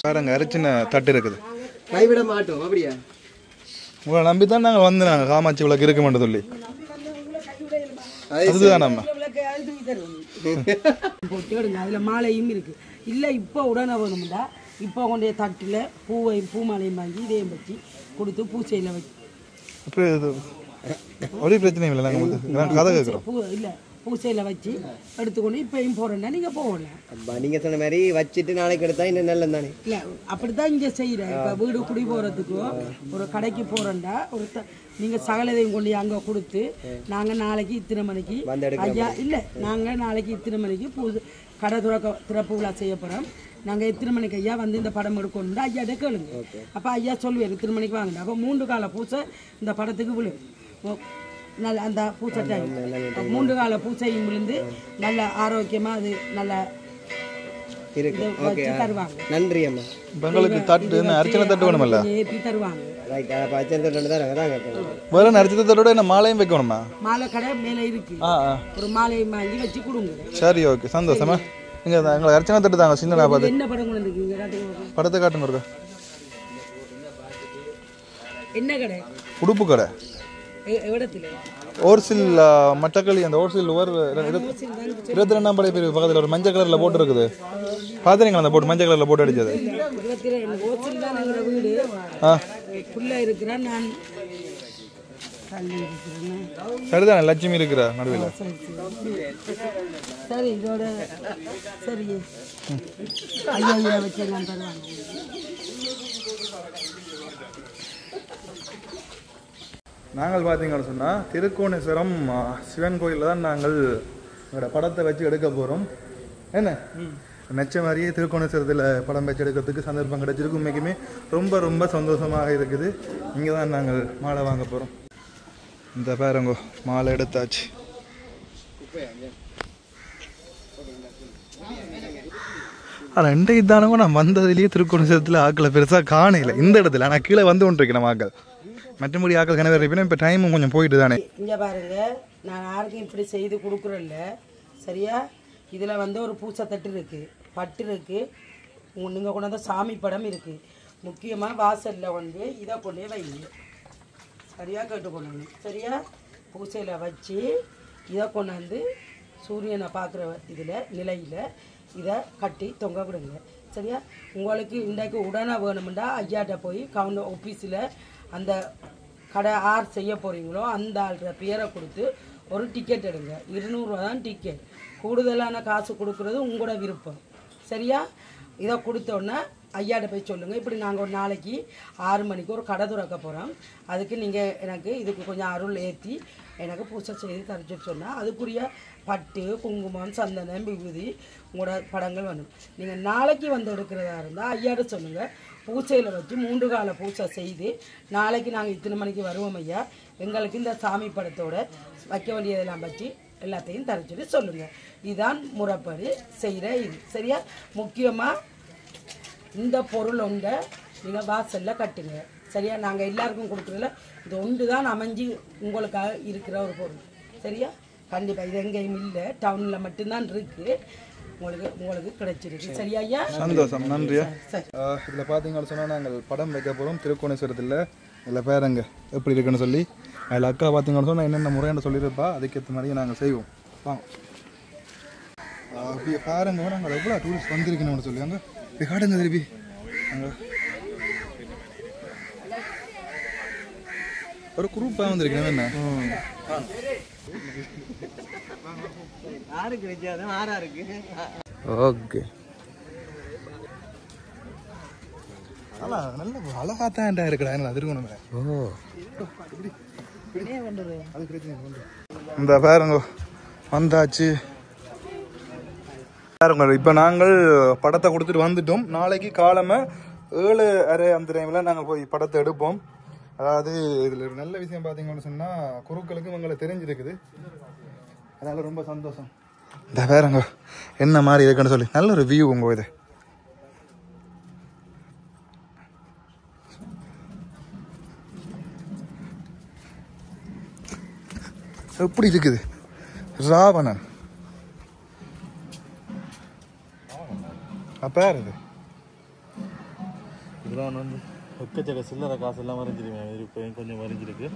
பாருங்க அரிச்சின தட்டு இருக்குது. கைவிட மாட்டோம். அப்படியா? உங்களை நம்பித்தான் நாங்கள் வந்து நாங்கள் காமாட்சி விளக்கு இருக்க மாட்டோம் சொல்லி. அதுதான் நம்ம அதுல மாலையும் இருக்கு. இல்லை இப்போ உடனே வேணும்டா இப்போ கொண்டே தட்டில் பூ மாலையும் வாங்கி இதையும் வச்சு கொடுத்து பூச்சையில் வச்சு ஒரு பிரச்சனையும் இல்லை. நாங்கள் கதை கேட்குறோம். பூ இல்லை பூசையில் வச்சு எடுத்துக்கொண்டு இப்போயும் போகிறேன்னா நீங்கள் போகலாம். அப்போ நீங்கள் சொன்ன மாதிரி வச்சுட்டு நாளைக்கு எடுத்தா இன்னும் நல்லது தானே? இல்லை அப்படி தான் இங்கே செய்கிறேன். இப்போ வீடு குடி போகிறதுக்கோ ஒரு கடைக்கு போகிறேன்டா ஒரு நீங்கள் சகலதையும் கொண்டு அங்கே கொடுத்து நாங்கள் நாளைக்கு இத்தனை மணிக்கு ஐயா இல்லை நாங்கள் நாளைக்கு இத்தனை மணிக்கு கடை திறப்பு விழா செய்ய போகிறோம். நாங்கள் எத்தனை மணிக்கு ஐயா வந்து இந்த படம் எடுக்கணும்னா ஐயாட்ட கேளுங்க. அப்போ ஐயா சொல்லுவார் இத்தனை மணிக்கு வாங்கினா. அப்போ 3 கால பூசை இந்த படத்துக்கு விழு. நல்ல அந்த பூச்சை டைம் 3 கால பூச்சையும் விழுந்து நல்ல ஆரோக்கியமாக அது நல்லா வச்சு தருவாங்க. நன்றி அம்மா. உங்களுக்கு தட்டு அர்ச்சனை தட்டு வேணுமல்ல ஏற்றி தருவாங்க. வேற அர்ச்சனை தட்டோட என்ன மாலையும் வைக்கணுமா? மாலை கடை மேலே இருக்கு. ஒரு மாலையும் வாங்கி வச்சு கொடுங்க. சரி ஓகே சந்தோஷமா. நீங்க எங்களுக்கு அர்ச்சனை தட்டு தாங்க. சின்ன பார்த்து என்ன படம் கொண்டு வந்துருக்கீங்க? படத்தை காட்டுங்க. ஒரு என்ன கடை? உடுப்பு கடை. இடத்துல ஓர்சில் மட்டக்களி அந்த ஓர்சில் ஓர் 22ஆம் படை பிரிவு பக்கத்தில் ஒரு மஞ்சள் கலரில் போட்டு இருக்குது. பார்த்துறீங்களா அந்த போட்டு மஞ்சள் கலரில் போட்டு அடிச்சது? 22 ஓசில் தான் எங்களோட வீடு. புள்ள இருக்கிறேன் நான் சரிதானே லட்சுமி இருக்கிற நடுவில். சரி இதோட சரி ஐயா வச்செல்லாம் தருவாங்க. நாங்கள் பார்த்தீங்கன்னு சொன்னால் திருக்கோணேஸ்வரம் சிவன் கோயிலில் தான் நாங்கள் எங்களோட படத்தை வச்சு எடுக்க போகிறோம். என்ன நெச்ச மாதிரியே திருக்கோணேஸ்வரத்தில் படம் வச்சு எடுக்கிறதுக்கு சந்தர்ப்பம் கிடைச்சிருக்கு. உண்மைக்குமே ரொம்ப ரொம்ப சந்தோஷமாக இருக்குது. இங்கே தான் நாங்கள் மாலை வாங்க போகிறோம். இந்த பாருங்கோ மாலை எடுத்தாச்சு. ஆனால் இன்றைக்கு தானவோ நான் வந்ததுலேயே திருக்கோணேஸ்வரத்தில் ஆக்களை பெருசாக காணல இந்த இடத்துல. ஆனால் கீழே வந்து கொண்டிருக்கேன் நம்ம ஆக்கள். மற்றபடி ஆக்கள் கனவே இருப்பேன். இப்போ டைமும் கொஞ்சம் போயிட்டு தானே. இங்கே பாருங்க, நான் யாருக்கும் இப்படி செய்து கொடுக்குறேன்ல சரியா. இதில் வந்து ஒரு பூசத்தட்டு இருக்குது, பட்டு இருக்குது, நீங்கள் கொண்டாந்த சாமி படம் இருக்குது. முக்கியமாக வாசலில் வந்து இதை கொண்டே வைங்க சரியாக கேட்டுக்கொள்ளணும் சரியா. பூசையில் வச்சு இதை கொண்டாந்து சூரியனை பார்க்குற இதில் நிலையில் இதை கட்டி தொங்க விடுங்க சரியா. உங்களுக்கு இன்றைக்கு உடனே வேணுமெண்டா ஐயாட்ட போய் கவுண்டர் ஆஃபீஸில் அந்த கடை யார் செய்ய போகிறீங்களோ அந்த ஆள்ற பேரை கொடுத்து ஒரு டிக்கெட் எடுங்க. 200 ரூபா தான் டிக்கெட். கூடுதலான காசு கொடுக்குறது உங்களோட விருப்பம் சரியா. இதை கொடுத்தோன்னே ஐயாட்ட போய் சொல்லுங்கள், இப்படி நாங்கள் ஒரு நாளைக்கு 6 மணிக்கு ஒரு கடை திறக்க போகிறோம், அதுக்கு நீங்கள் எனக்கு இதுக்கு கொஞ்சம் அருள் ஏற்றி எனக்கு பூசை செய்து தரச்சுட்டு சொன்னால் அதுக்குரிய பட்டு குங்குமம் சந்தனம் விபூதி உங்களோட படங்கள் வேணும். நீங்கள் நாளைக்கு வந்து எடுக்கிறதா இருந்தால் ஐயாட்ட சொல்லுங்கள், பூசையில் வச்சு 3 கால பூசை செய்து நாளைக்கு நாங்கள் இத்தனை மணிக்கு வருவோம் ஐயா, எங்களுக்கு இந்த சாமி படத்தோடு வைக்க வேண்டியதெல்லாம் வச்சு எல்லாத்தையும் தரச்சுட்டு சொல்லுங்கள். இதுதான் முறைப்படி செய்கிற இது சரியா. முக்கியமாக இந்த பொருள் ஒன்றை நீங்கள் வாசலில் கட்டுங்க சரியா. நாங்கள் எல்லாருக்கும் கொடுக்குறதில்ல, இது ஒன்று தான் அமைஞ்சு உங்களுக்காக இருக்கிற ஒரு பொருள் சரியா. கண்டிப்பாக இது எங்கேயும் இல்லை, டவுனில் மட்டும்தான் இருக்குது, உங்களுக்கு கிடைச்சிருக்கு சரியா ஐயா. சந்தோஷம், நன்றியா. இதில் பார்த்தீங்கன்னு சொன்னால் நாங்கள் படம் வைக்க போகிறோம் திருக்கோணேஸ்வரத்தில். இதில் பேருங்க எப்படி இருக்குன்னு சொல்லி அதில் அக்கா பார்த்தீங்கன்னு சொன்னால் என்னென்ன முறையான சொல்லியிருப்பா அதுக்கேற்ற மாதிரியே நாங்கள் செய்வோம். வாங்க அப்படியே பாருங்க, நாங்கள் எவ்வளோ டூரிஸ்ட் வந்திருக்கணும்னு சொல்லி அங்கே இப்போ காட்டுங்க திருப்பி. அங்கே ஒரு குரூப்பாக வந்திருக்கேன் என்ன ஓகே. நல்ல அழகாத்தான் இருக்குடா என்ன திருக்கோணமே. இந்த பாருங்க வந்தாச்சு பாருங்க. இப்போ நாங்கள் படத்தை கொடுத்துட்டு வந்துட்டோம். நாளைக்கு காலமே 7:30 அந்த டைமில் நாங்கள் போய் படத்தை எடுப்போம். அதாவது இதில் ஒரு நல்ல விஷயம் பார்த்தீங்கன்னு சொன்னால் குருக்களுக்கும் எங்களை தெரிஞ்சிருக்குது, அதனால் ரொம்ப சந்தோஷம். இந்த பாருங்க என்ன மாதிரி இருக்குன்னு சொல்லி நல்ல ஒரு வியூ உங்க இது. எப்படி இருக்குது ராவணன் அப்பா இருக்கு. இதெல்லாம் வந்து எக்கச்சக்க சில்லறை காசு எல்லாம் வரைஞ்சிருவேன். இப்போ கொஞ்சம் வரைஞ்சிருக்கு,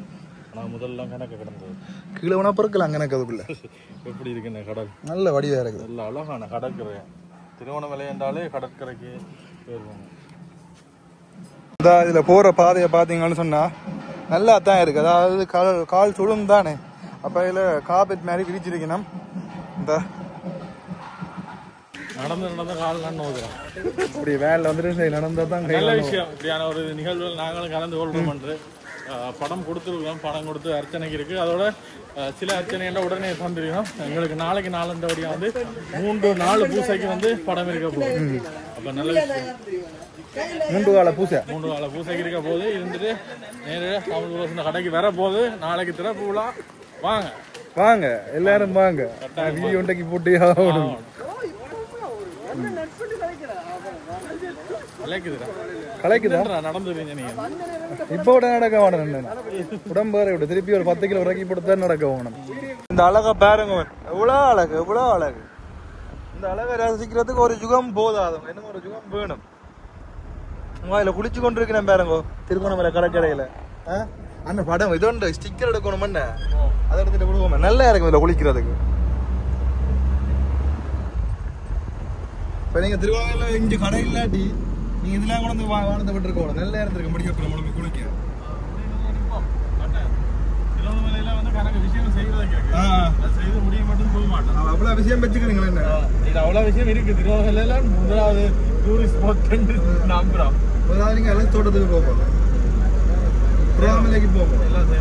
ஆனால் முதல்லாம் கணக்கு கிடந்தது. கீழே வேணா பொறுக்கலாம் கணக்கு அதுக்குள்ள. எப்படி இருக்குண்ணே கடல், நல்ல வடிவாக இருக்குது, நல்ல அழகான கடற்கரை. திருவோணமலை என்றாலே கடற்கரைக்கு போயிருவாங்க. இதில் போகிற பாதையை பார்த்தீங்கன்னு சொன்னால் நல்லா தான் இருக்குது. அதாவது கால் சுடும் தானே, அப்போ இதில் காபெட் மாதிரி விரிச்சிருக்கணும். இந்த நடந்த கால் நான் நோக்கிறேன். இப்படி வேனில் வந்துட்டு நடந்தால் தான் நல்ல விஷயம். இப்படியான ஒரு நிகழ்வுகள் நாங்களும் கலந்து கொள்வோம் என்று படம் கொடுத்துருக்கோம். படம் கொடுத்து அர்ச்சனைக்கு இருக்குது. அதோட சில அர்ச்சனைகளை உடனே தந்துருக்கோம். எங்களுக்கு நாளைக்கு 4 வந்து 3-4 பூசைக்கு வந்து படம் இருக்க போகுது. அப்போ நல்ல விஷயம். 3 கால பூசை பூசைக்கு இருக்க போது இருந்துட்டு நேரடியாக கடைக்கு வர போது நாளைக்கு திறப்பு விழா. வாங்க வாங்க எல்லாரும் வாங்க. வீடியோ ஒன்றைக்கு போட்டு ஆகணும். கலைக்குதா நடந்துருங்க நீங்க. இப்போ உடனே நடக்க வேணும், உடம்பு விட திருப்பி ஒரு 10 கிலோ இறக்கி போட்டு தான் நடக்க வேணும். இந்த அழகா பாருங்க, எவ்வளோ அழகு எவ்வளோ அழகு. இந்த அழகை ரசிக்கிறதுக்கு ஒரு யுகம் போதாது, இன்னும் ஒரு யுகம் வேணும். அதில் குளிச்சு கொண்டு இருக்கிறேன் பாருங்க திருகோணமலை கடற்கரையில். அந்த படம் இதோண்டு ஸ்டிக்கர் எடுக்கணும்னு அதை எடுத்துட்டு விடுவோம். நல்லா இருக்கும் இதில் குளிக்கிறதுக்கு. இப்போ நீங்கள் திருவாரூரில் இங்கே கடை இல்லாட்டி நீங்கள் இதெல்லாம் கூட வந்து வானத்தை விட்டுருக்கோம். நல்ல இடத்துக்கு முடிக்க முழுமை குளிக்க அவ்வளோ விஷயம் வச்சுக்கிறீங்களா? என்ன இது அவ்வளோ விஷயம் இருக்கு. திருவாரூர்ல முதலாவது டூரிஸ்ட் ஸ்பாட் நம்புறோம். முதலாவது நீங்கள் எல்லாம் தோட்டத்துக்கு போகணும், திருவாமலைக்கு போகணும்.